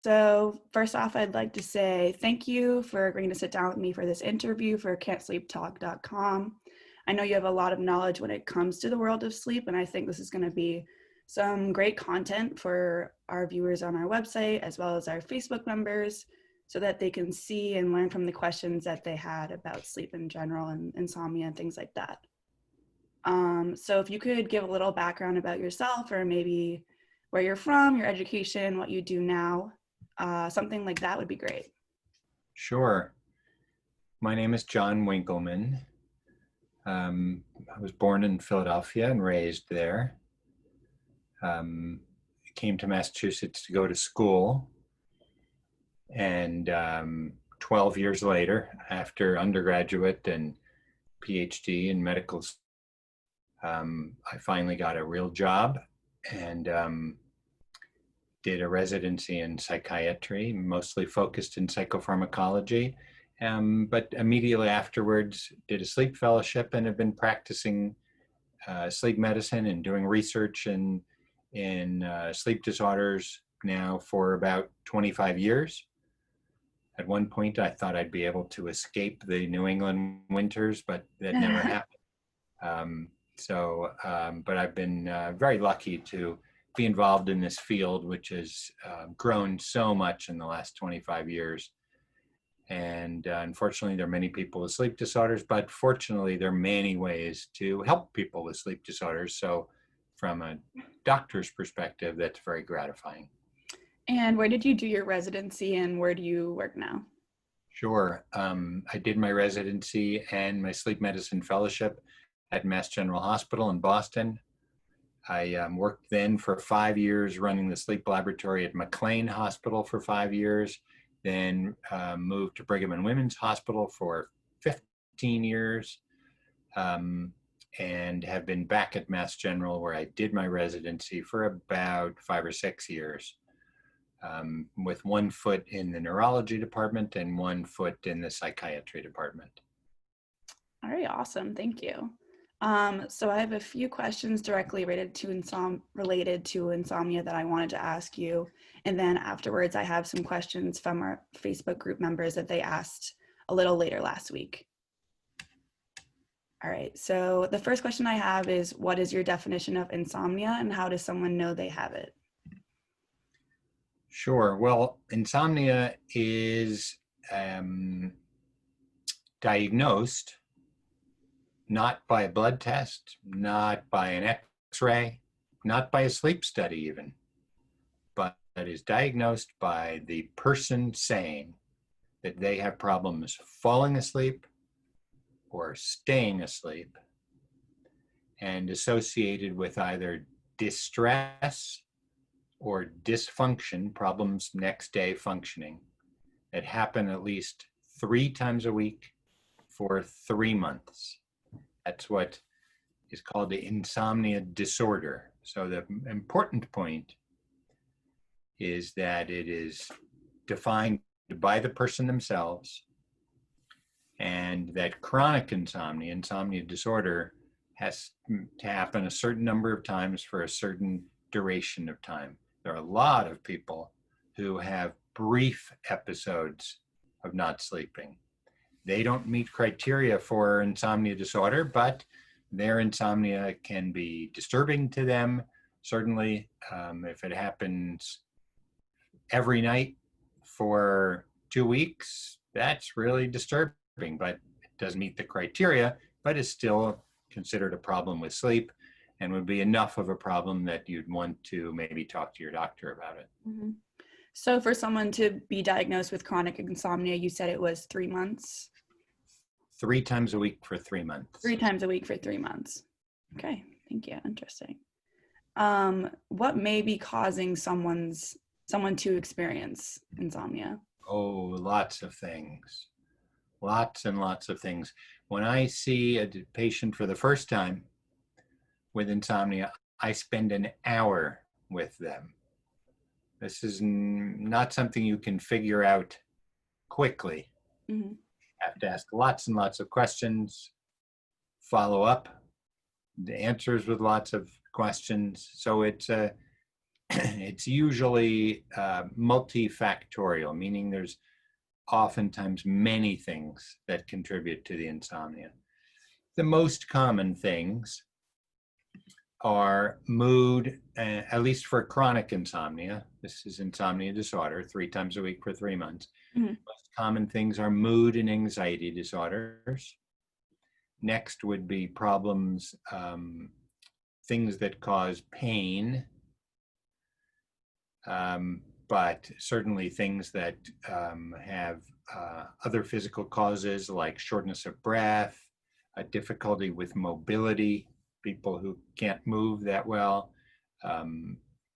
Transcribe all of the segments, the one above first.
So first off, I'd like to say thank you for agreeing to sit down with me for this interview for can'tsleeptalk.com. I know you have a lot of knowledge when it comes to the world of sleep, and I think this is going to be some great content for our viewers on our website, as well as our Facebook members, so that they can see and learn from the questions that they had about sleep in general and insomnia and things like that. So if you could give a little background about yourself, or maybe where you're from, your education, what you do now, something like that would be great. Sure. My name is John Winkelman. I was born in Philadelphia and raised there. Came to Massachusetts to go to school. And 12 years later, after undergraduate and PhD in medical, I finally got a real job and did a residency in psychiatry, mostly focused in psychopharmacology. But immediately afterwards, did a sleep fellowship and have been practicing sleep medicine and doing research in sleep disorders now for about 25 years. At one point, I thought I'd be able to escape the New England winters, but that never happened. But I've been very lucky to be involved in this field, which has grown so much in the last 25 years. And unfortunately, there are many people with sleep disorders, but fortunately, there are many ways to help people with sleep disorders. So from a doctor's perspective, that's very gratifying. And where did you do your residency and where do you work now? Sure. I did my residency and my sleep medicine fellowship at Mass General Hospital in Boston. I worked then for 5 years running the sleep laboratory at McLean Hospital for 5 years, then moved to Brigham and Women's Hospital for 15 years, and have been back at Mass General where I did my residency for about 5 or 6 years. With 1 foot in the neurology department and 1 foot in the psychiatry department. All right, awesome, thank you. So I have a few questions directly related to insomnia that I wanted to ask you. And then afterwards, I have some questions from our Facebook group members that they asked a little later last week. All right, so the first question I have is, what is your definition of insomnia and how does someone know they have it? Sure. Well, insomnia is diagnosed not by a blood test, not by an X-ray, not by a sleep study even, but it is diagnosed by the person saying that they have problems falling asleep or staying asleep, and associated with either distress or dysfunction, problems next day functioning, that happen at least 3 times a week for 3 months. That's what is called the insomnia disorder. So the important point is that it is defined by the person themselves, and that chronic insomnia disorder, has to happen a certain number of times for a certain duration of time. There are a lot of people who have brief episodes of not sleeping. They don't meet criteria for insomnia disorder, but their insomnia can be disturbing to them. Certainly, if it happens every night for 2 weeks, that's really disturbing, but it doesn't meet the criteria, but is still considered a problem with sleep and would be enough of a problem that you'd want to maybe talk to your doctor about it. Mm-hmm. So for someone to be diagnosed with chronic insomnia, you said it was 3 months? 3 times a week for 3 months. 3 times a week for 3 months. Okay, thank you. Interesting. What may be causing someone to experience insomnia? Oh, lots of things. Lots and lots of things. When I see a patient for the first time with insomnia, I spend an hour with them. This is not something you can figure out quickly. Mm-hmm. You have to ask lots and lots of questions, follow up the answers with lots of questions. So it's it's usually multifactorial, meaning there's oftentimes many things that contribute to the insomnia. The most common things are mood, at least for chronic insomnia. This is insomnia disorder, 3 times a week for 3 months. Mhm. Most common things are mood and anxiety disorders. Next would be problems, things that cause pain, but certainly things that have other physical causes like shortness of breath, a difficulty with mobility, people who can't move that well,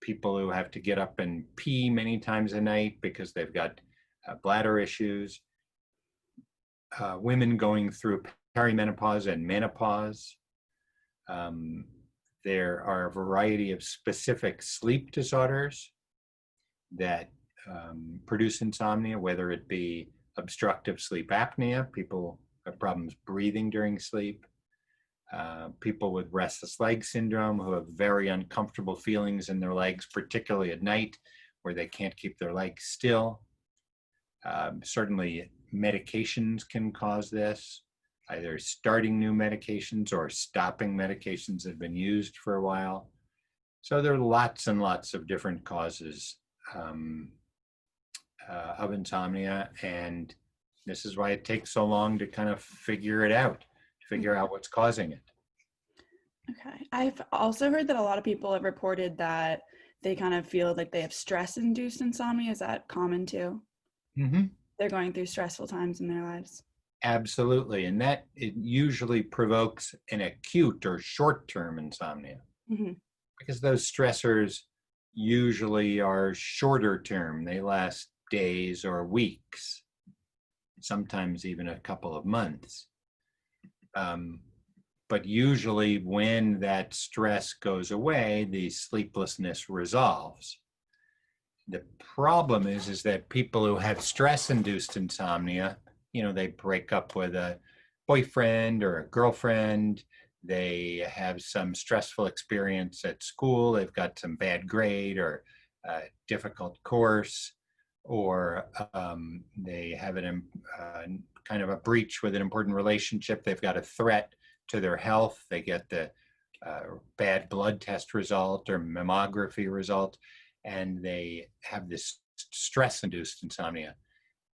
people who have to get up and pee many times a night because they've got bladder issues, women going through perimenopause and menopause. There are a variety of specific sleep disorders that produce insomnia, whether it be obstructive sleep apnea, people have problems breathing during sleep, people with restless leg syndrome who have very uncomfortable feelings in their legs, particularly at night, where they can't keep their legs still. Certainly medications can cause this, either starting new medications or stopping medications that have been used for a while. So there are lots and lots of different causes of insomnia, and this is why it takes so long to kind of figure it out, to figure out what's causing it. Okay. I've also heard that a lot of people have reported that they kind of feel like they have stress-induced insomnia. Is that common too? Mm-hmm. They're going through stressful times in their lives. Absolutely, and that it usually provokes an acute or short-term insomnia Mm-hmm. because those stressors usually are shorter term. They last days or weeks, sometimes even a couple of months. But usually when that stress goes away, the sleeplessness resolves. The problem is that people who have stress-induced insomnia, they break up with a boyfriend or a girlfriend, they have some stressful experience at school, they've got some bad grade or a difficult course, or they have kind of a breach with an important relationship, they've got a threat to their health, they get the bad blood test result or mammography result, and they have this stress-induced insomnia.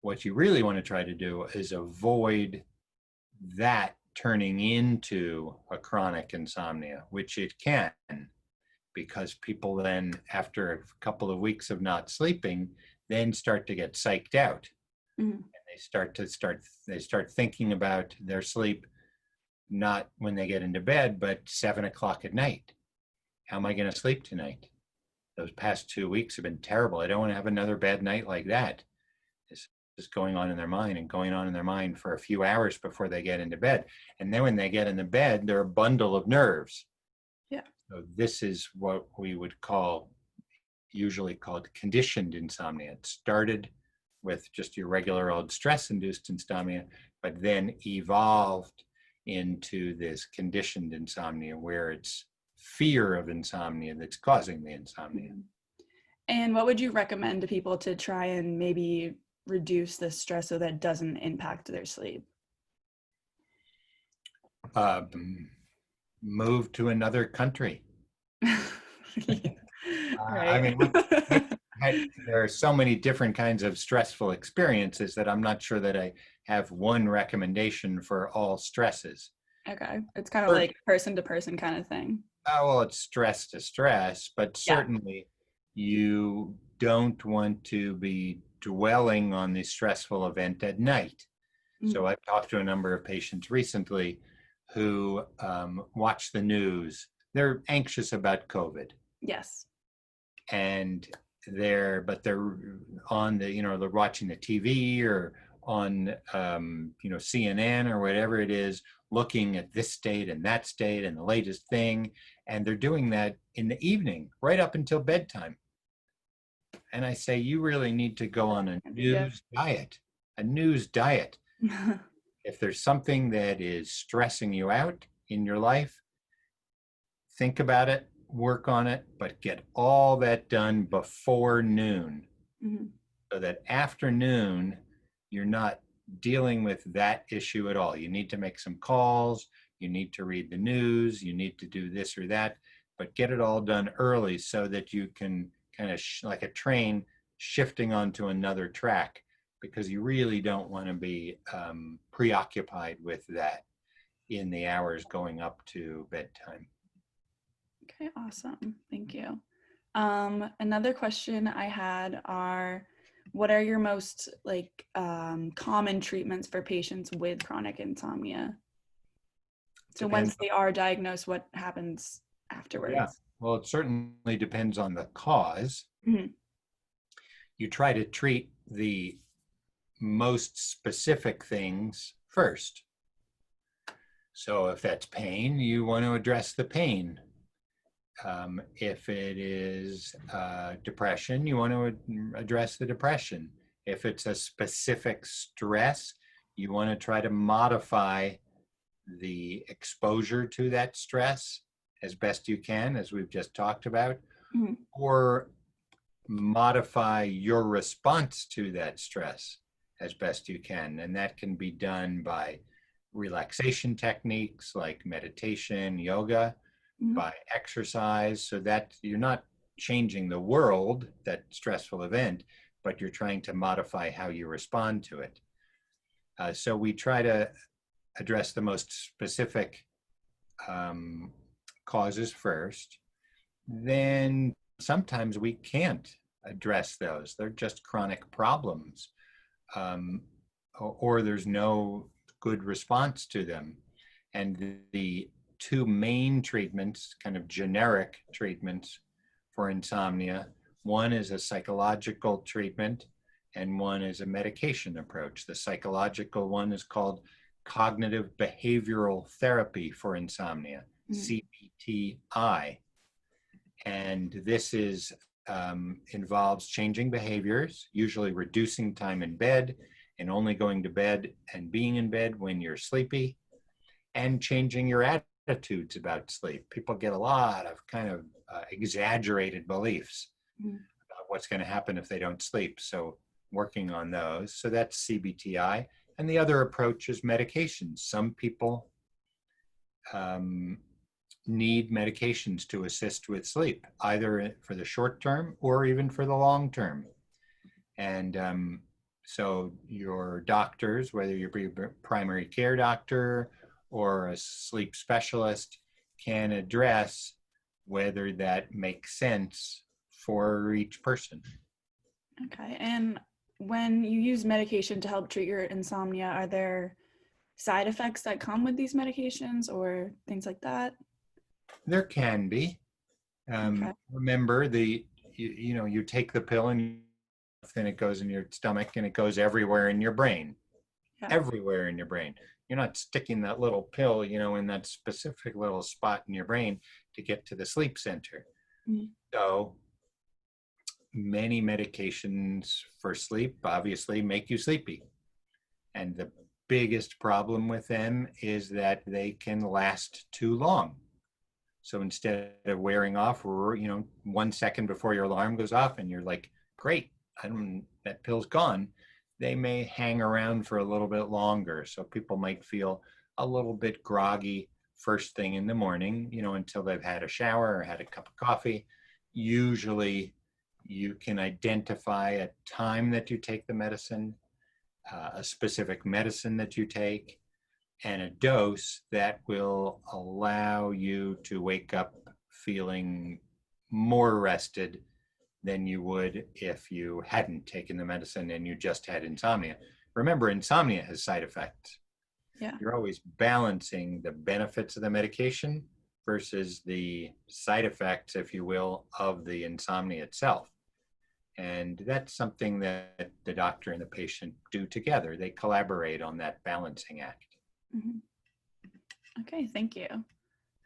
What you really want to try to do is avoid that turning into a chronic insomnia, which it can, because people then, after a couple of weeks of not sleeping, then start to get psyched out. Mm-hmm. And they start thinking about their sleep, not when they get into bed, but 7 o'clock at night. How am I going to sleep tonight? Those past 2 weeks have been terrible. I don't want to have another bad night like that. It's just going on in their mind and going on in their mind for a few hours before they get into bed. And then when they get into bed, they're a bundle of nerves. Yeah. So this is what we would usually called conditioned insomnia. It started with just your regular old stress-induced insomnia, but then evolved into this conditioned insomnia where it's fear of insomnia that's causing the insomnia. And what would you recommend to people to try and maybe reduce the stress so that it doesn't impact their sleep? Move to another country. I Right. mean, there are so many different kinds of stressful experiences that I'm not sure that I have one recommendation for all stresses. Okay. It's kind of like person to person kind of thing. Oh, well, it's stress to stress, but certainly you don't want to be dwelling on the stressful event at night. Mm-hmm. So I've talked to a number of patients recently who watch the news. They're anxious about COVID. Yes. And they're on they're watching the TV or on CNN or whatever it is, looking at this state and that state and the latest thing, and they're doing that in the evening right up until bedtime. And I say, you really need to go on a news diet. If there's something that is stressing you out in your life, think about it, work on it, but get all that done before noon, Mm-hmm. so that after noon, you're not dealing with that issue at all. You need to make some calls, you need to read the news, you need to do this or that, but get it all done early so that you can kind of like a train shifting onto another track, because you really don't want to be preoccupied with that in the hours going up to bedtime. Okay, awesome. Thank you. Another question I had are, what are your most common treatments for patients with chronic insomnia? So Depends. once they are diagnosed, what happens Yeah. afterwards? Well, it certainly depends on the cause. Mhm. You try to treat the most specific things first. So if that's pain, you want to address the pain. If it is depression, you want to address the depression. If it's a specific stress, you want to try to modify the exposure to that stress as best you can, as we've just talked about, Mhm. or modify your response to that stress as best you can. And that can be done by relaxation techniques like meditation, yoga, Mhm. by exercise, so that you're not changing the world, that stressful event, but you're trying to modify how you respond to it. So we try to address the most specific um, causes first. Then sometimes we can't address those. They're just chronic problems, um, or there's no good response to them. And the two main treatments, kind of generic treatments for insomnia, one is a psychological treatment and one is a medication approach. The psychological one is called cognitive behavioral therapy for insomnia, Mhm. CBTI. And this is involves changing behaviors, usually reducing time in bed and only going to bed and being in bed when you're sleepy, and changing your attitudes about sleep. People get a lot of kind of exaggerated beliefs Mhm. about what's going to happen if they don't sleep. So working on those. So that's CBTI. And the other approach is medications. Some people um, need medications to assist with sleep, either for the short term or even for the long term. And so your doctors, whether you're a primary care doctor or a sleep specialist, can address whether that makes sense for each person. Okay. And when you use medication to help treat your insomnia, are there side effects that come with these medications or things like that? There can be. Okay. Remember, you take the pill and then it goes in your stomach and it goes everywhere in your brain, Yeah. everywhere in your brain. You're not sticking that little pill, in that specific little spot in your brain to get to the sleep center. Mhm. So many medications for sleep obviously make you sleepy. And the biggest problem with them is that they can last too long. So instead of wearing off, 1 second before your alarm goes off and you're like, great, that pill's gone, they may hang around for a little bit longer. So people might feel a little bit groggy first thing in the morning, until they've had a shower or had a cup of coffee. Usually you can identify a time that you take the medicine, a specific medicine that you take, and a dose that will allow you to wake up feeling more rested than you would if you hadn't taken the medicine and you just had insomnia. Remember, insomnia has side effects. Yeah. You're always balancing the benefits of the medication versus the side effects, if you will, of the insomnia itself. And that's something that the doctor and the patient do together. They collaborate on that balancing act. Mhm. Okay, thank you.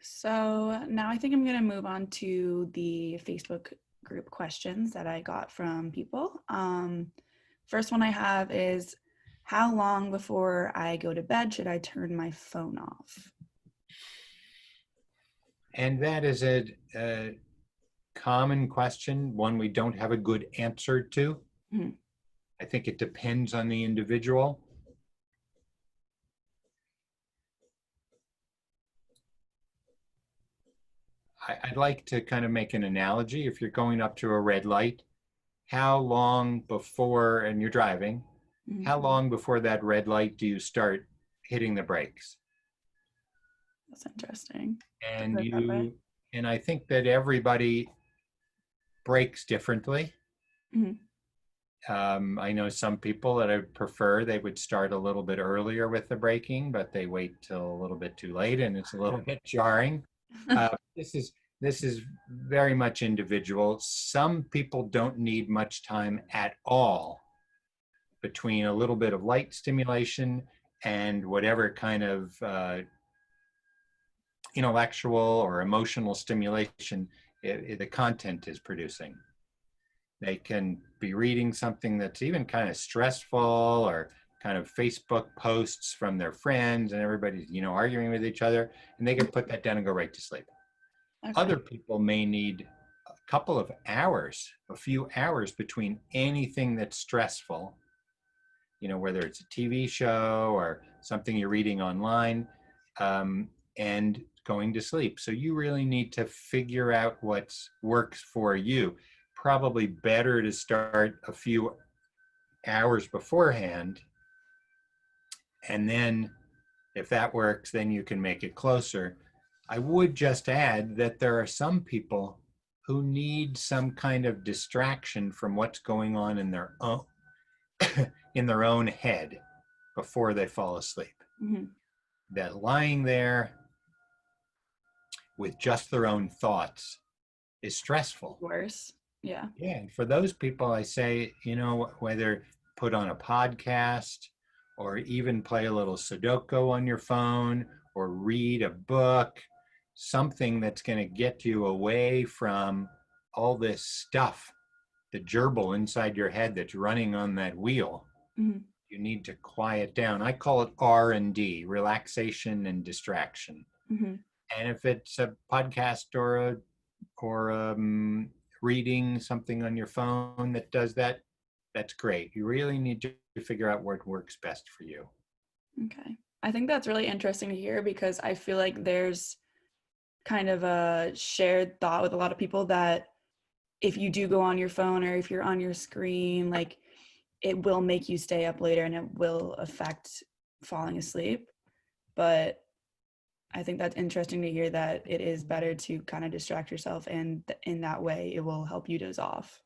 So now I think I'm going to move on to the Facebook group questions that I got from people. First one I have is, how long before I go to bed should I turn my phone off? And that is a common question, one we don't have a good answer to. Mhm. I think it depends on the individual. I'd like to kind of make an analogy. If you're going up to a red light, how long before, and you're driving, Mhm. how long before that red light do you start hitting the brakes? That's interesting to And put it that way. I think that everybody brakes differently. Mhm. I know some people that I prefer they would start a little bit earlier with the braking, but they wait till a little bit too late, and it's a little bit jarring. This is very much individual. Some people don't need much time at all between a little bit of light stimulation and whatever kind of intellectual or emotional stimulation the content is producing. They can be reading something that's even kind of stressful, or kind of Facebook posts from their friends and everybody's, arguing with each other, and they can put that down and go right to sleep. Okay. Other people may need a couple of hours, a few hours between anything that's stressful, whether it's a TV show or something you're reading online, and going to sleep. So you really need to figure out what works for you. Probably better to start a few hours beforehand, and then if that works, then you can make it closer. I would just add that there are some people who need some kind of distraction from what's going on in their own in their own head before they fall asleep. Mhm. That lying there with just their own thoughts is stressful. Worse. Yeah. Yeah, and for those people, I say, whether put on a podcast or even play a little Sudoku on your phone or read a book, something that's going to get you away from all this stuff, the gerbil inside your head that's running on that wheel. Mhm. You need to quiet down. I call it R&D, relaxation and distraction. Mhm. And if it's a podcast or reading something on your phone that does that, that's great. You really need to figure out what works best for you. Okay. I think that's really interesting to hear because I feel like there's kind of a shared thought with a lot of people that if you do go on your phone or if you're on your screen, like it will make you stay up later and it will affect falling asleep. But I think that's interesting to hear that it is better to kind of distract yourself and in that way it will help you doze off.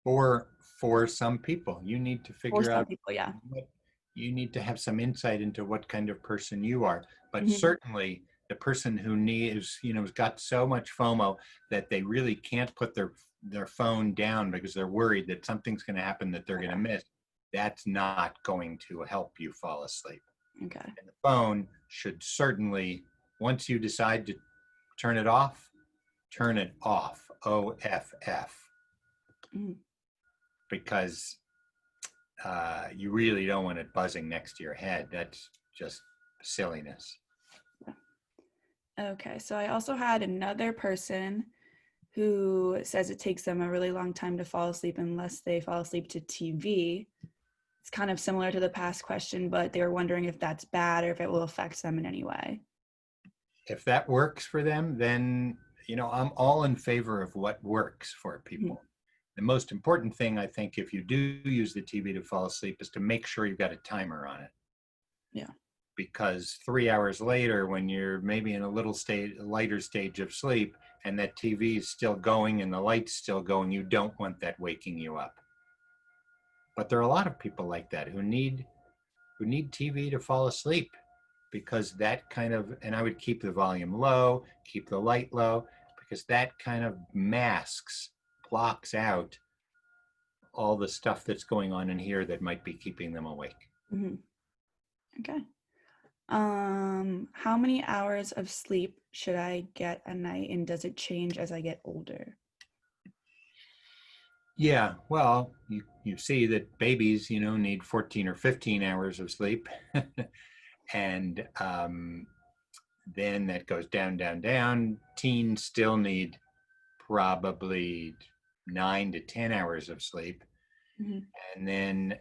Or for some people, you need to For figure some out people, yeah. what you need to have some insight into what kind of person you are. But Mhm. certainly the person who needs, has got so much FOMO that they really can't put their phone down because they're worried that something's going to happen that they're going to miss. That's not going to help you fall asleep. Okay. And the phone should certainly, once you decide to turn it off, turn it off. OFF. Mhm. Because you really don't want it buzzing next to your head. That's just silliness. Okay, so I also had another person who says it takes them a really long time to fall asleep unless they fall asleep to TV. It's kind of similar to the past question, but they were wondering if that's bad or if it will affect them in any way. If that works for them, then, I'm all in favor of what works for Mhm. people. The most important thing, I think, if you do use the TV to fall asleep, is to make sure you've got a timer on it. Yeah. Because 3 hours later, when you're maybe in a lighter stage of sleep, and that TV is still going and the light's still going, you don't want that waking you up. But there are a lot of people like that who need TV to fall asleep, because that kind of, and I would keep the volume low, keep the light low, because that kind of masks, blocks out all the stuff that's going on in here that might be keeping them awake. Hmm. Okay. How many hours of sleep should I get a night, and does it change as I get older? Yeah, well, you see that babies, need 14 or 15 hours of sleep. And then that goes down, down, down. Teens still need probably 9 to 10 hours of sleep. Mhm. And then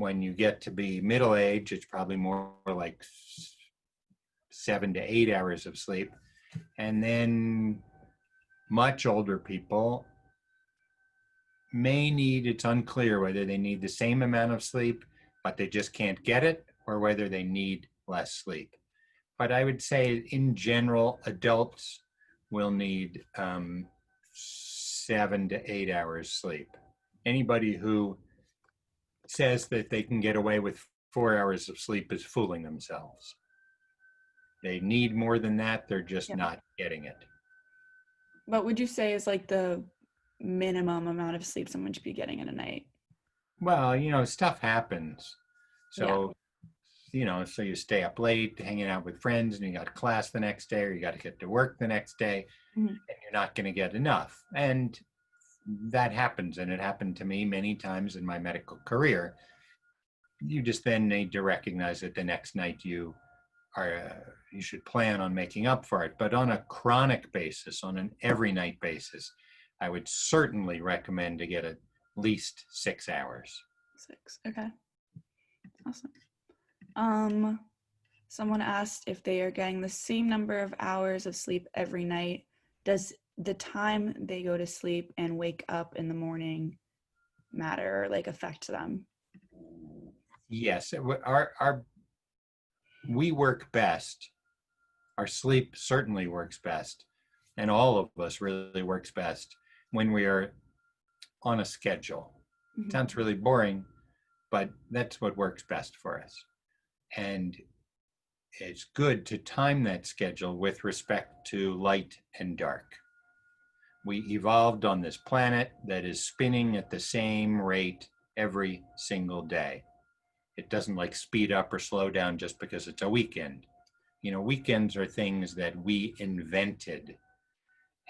when you get to be middle age, it's probably more like 7 to 8 hours of sleep. And then much older people may need, it's unclear whether they need the same amount of sleep, but they just can't get it, or whether they need less sleep. But I would say in general, adults will need 7 to 8 hours sleep. Anybody who says that they can get away with 4 hours of sleep is fooling themselves. They need more than that. They're just Yeah. not getting it. What would you say is like the minimum amount of sleep someone should be getting in a night? Well, stuff happens. So, so you stay up late hanging out with friends and you got class the next day, or you got to get to work the next day, Mhm. and you're not going to get enough. And that happens. And it happened to me many times in my medical career. You just then need to recognize that the next night you should plan on making up for it. But on a chronic basis, on an every night basis, I would certainly recommend to get at least 6 hours. 6. Okay. Awesome. Someone asked if they are getting the same number of hours of sleep every night. Does the time they go to sleep and wake up in the morning matter or like affect them? Yes, we work best. Our sleep certainly works best, and all of us really works best when we are on a schedule. Mhm. Sounds really boring, but that's what works best for us. And it's good to time that schedule with respect to light and dark. We evolved on this planet that is spinning at the same rate every single day. It doesn't like speed up or slow down just because it's a weekend. Weekends are things that we invented.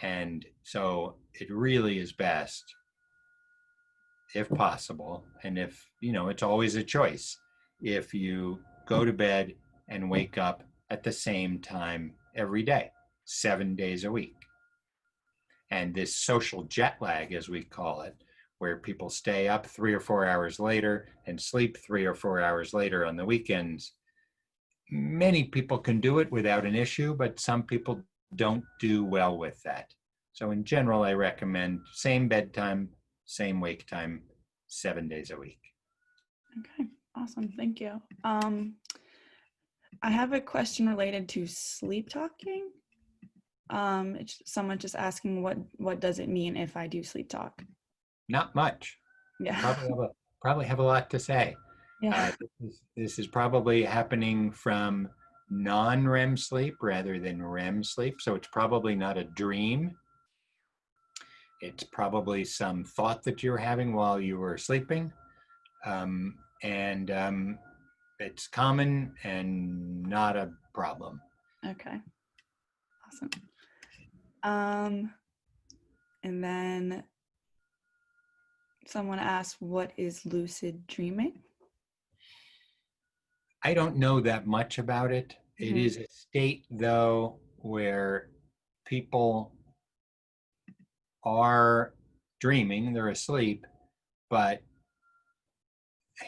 And so it really is best, if possible, and if, it's always a choice, if you go to bed and wake up at the same time every day, 7 days a week. And this social jet lag, as we call it, where people stay up 3 or 4 hours later and sleep 3 or 4 hours later on the weekends, many people can do it without an issue, but some people don't do well with that. So in general, I recommend same bedtime, same wake time, 7 days a week. Okay, awesome. Thank you. I have a question related to sleep talking. It's someone just asking what does it mean if I do sleep talk? Not much. Yeah. Probably have a lot to say. Yeah. This is probably happening from non-REM sleep rather than REM sleep. So it's probably not a dream. It's probably some thought that you're having while you were sleeping. And it's common and not a problem. Okay. Awesome. And then someone asked, what is lucid dreaming? I don't know that much about it. It Mhm. is a state, though, where people are dreaming, they're asleep, but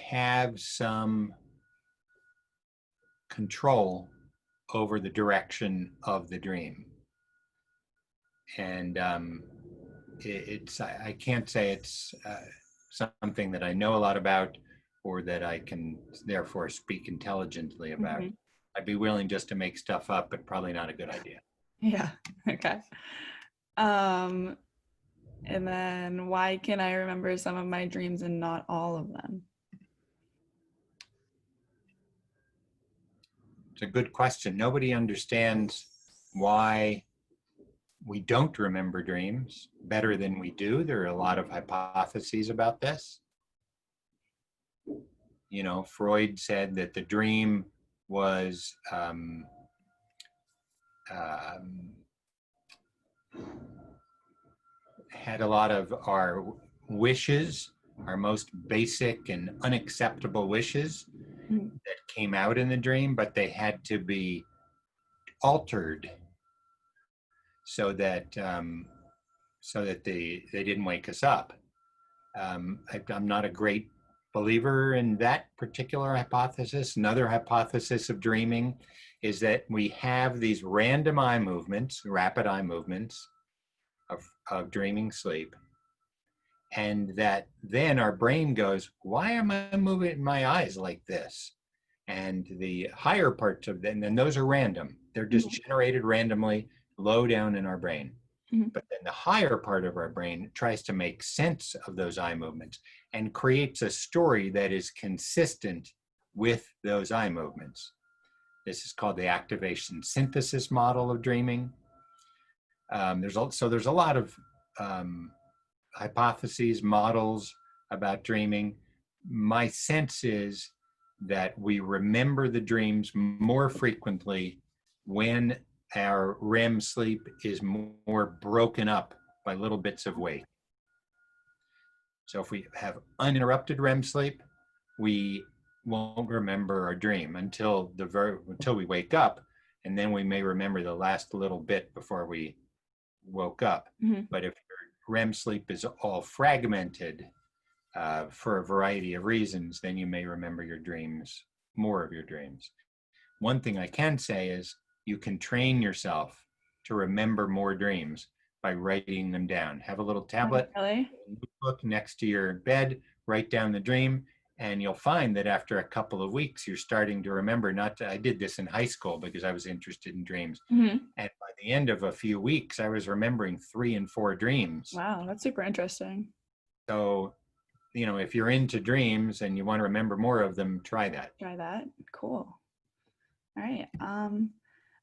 have some control over the direction of the dream. And I can't say it's something that I know a lot about or that I can therefore speak intelligently about. Mhm. I'd be willing just to make stuff up, but probably not a good idea. Yeah. Okay. And then why can I remember some of my dreams and not all of them? It's a good question. Nobody understands why we don't remember dreams better than we do. There are a lot of hypotheses about this. Freud said that the dream was had a lot of our wishes, our most basic and unacceptable wishes Mhm. that came out in the dream, but they had to be altered so that they didn't wake us up. I'm not a great believer in that particular hypothesis. Another hypothesis of dreaming is that we have these random eye movements, rapid eye movements of dreaming sleep, and that then our brain goes, why am I moving my eyes like this? And the higher parts of them, and those are random. They're just generated randomly low down in our brain. But then the higher part of our brain tries to make sense of those eye movements and creates a story that is consistent with those eye movements. This is called the activation synthesis model of dreaming. There's a lot of hypotheses, models about dreaming. My sense is that we remember the dreams more frequently when our REM sleep is more broken up by little bits of wake. So if we have uninterrupted REM sleep, we won't remember our dream until we wake up, and then we may remember the last little bit before we woke up. But if your REM sleep is all fragmented for a variety of reasons, then you may remember your dreams, more of your dreams. One thing I can say is you can train yourself to remember more dreams by writing them down. Have a little tablet, book next to your bed, write down the dream, and you'll find that after a couple of weeks, you're starting to remember. I did this in high school because I was interested in dreams. And by the end of a few weeks, I was remembering 3 and 4 dreams. Wow, that's super interesting. So, if you're into dreams and you want to remember more of them, try that. Cool. All right. I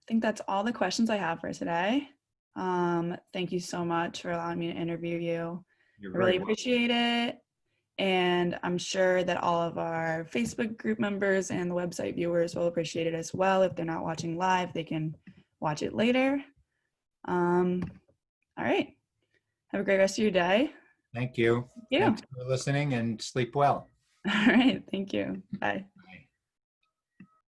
think that's all the questions I have for today. Thank you so much for allowing me to interview you. I really appreciate it. And I'm sure that all of our Facebook group members and the website viewers will appreciate it as well. If they're not watching live, they can watch it later. All right. Have a great rest of your day. Thank you. Thanks for listening, and sleep well. All right. Thank you. Bye.